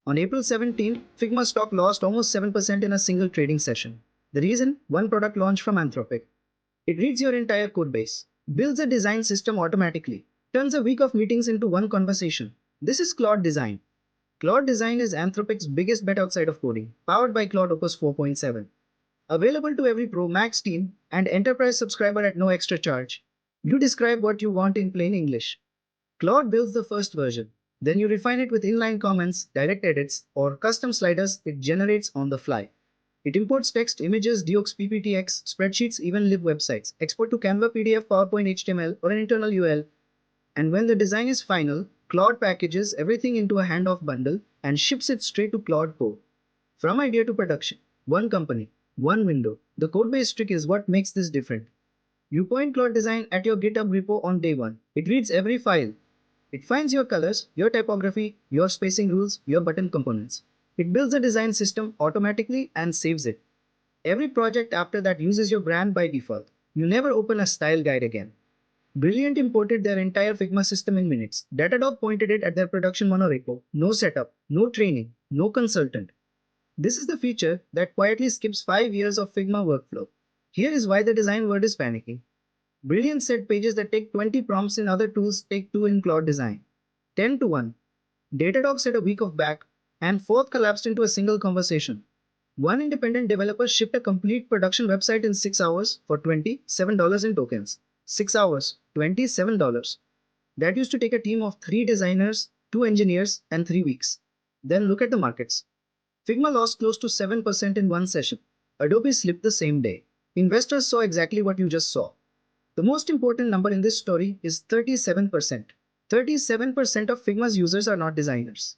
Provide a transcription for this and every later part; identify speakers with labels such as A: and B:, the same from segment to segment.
A: On April 17, Figma stock lost almost 7% in a single trading session. The reason? One product launched from Anthropic. It reads your entire code base, builds a design system automatically, turns a week of meetings into one conversation. This is Claude Design. Claude Design is Anthropic's biggest bet outside of coding, powered by Claude Opus 4.7. Available to every Pro Max team and enterprise subscriber at no extra charge. You describe what you want in plain English. Claude builds the first version. Then you refine it with inline comments, direct edits, or custom sliders it generates on the fly. It imports text, images, docs, PPTX, spreadsheets, even live websites. Export to Canva, PDF, PowerPoint, HTML, or an internal UL. And when the design is final, Claude packages everything into a handoff bundle and ships it straight to Claude Code. From idea to production, one company, one window. The codebase trick is what makes this different. You point Claude Design at your GitHub repo on day one. It reads every file. It finds your colors, your typography, your spacing rules, your button components. It builds a design system automatically and saves it. Every project after that uses your brand by default. You never open a style guide again. Brilliant imported their entire Figma system in minutes. Datadog pointed it at their production monorepo. No setup, no training, no consultant. This is the feature that quietly skips 5 years of Figma workflow. Here is why the design world is panicking. Brilliant said pages that take 20 prompts in other tools take 2 in Claude Design. 10 to 1. Datadog said a week of back, and fourth collapsed into a single conversation. One independent developer shipped a complete production website in 6 hours for $27 in tokens. 6 hours, $27. That used to take a team of 3 designers, 2 engineers, and 3 weeks. Then look at the markets. Figma lost close to 7% in one session. Adobe slipped the same day. Investors saw exactly what you just saw. The most important number in this story is 37%. 37% of Figma's users are not designers.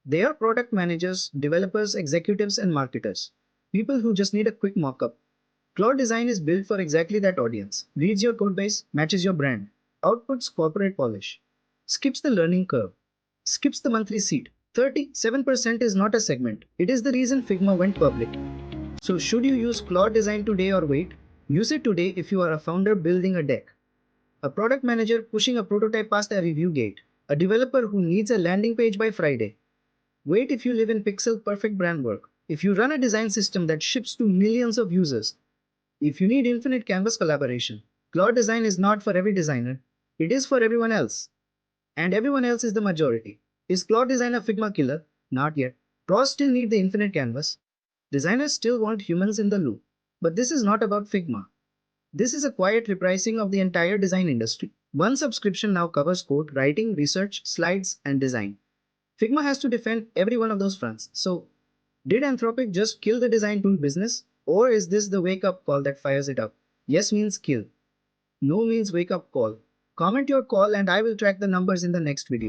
A: They are product managers, developers, executives, and marketers. People who just need a quick mock-up. Claude Design is built for exactly that audience. Reads your codebase, matches your brand, outputs corporate polish, skips the learning curve, skips the monthly seat. 37% is not a segment. It is the reason Figma went public. So should you use Claude Design today or wait? Use it today if you are a founder building a deck, a product manager pushing a prototype past a review gate, a developer who needs a landing page by Friday. Wait if you live in pixel-perfect brand work, if you run a design system that ships to millions of users, if you need infinite canvas collaboration. Claude Design is not for every designer. It is for everyone else. And everyone else is the majority. Is Claude Design a Figma killer? Not yet. Pros still need the infinite canvas. Designers still want humans in the loop. But this is not about Figma. This is a quiet repricing of the entire design industry. One subscription now covers code, writing, research, slides, and design. Figma has to defend every one of those fronts. So, did Anthropic just kill the design tool business? Or is this the wake-up call that fires it up? Yes means kill. No means wake-up call. Comment your call and I will track the numbers in the next video.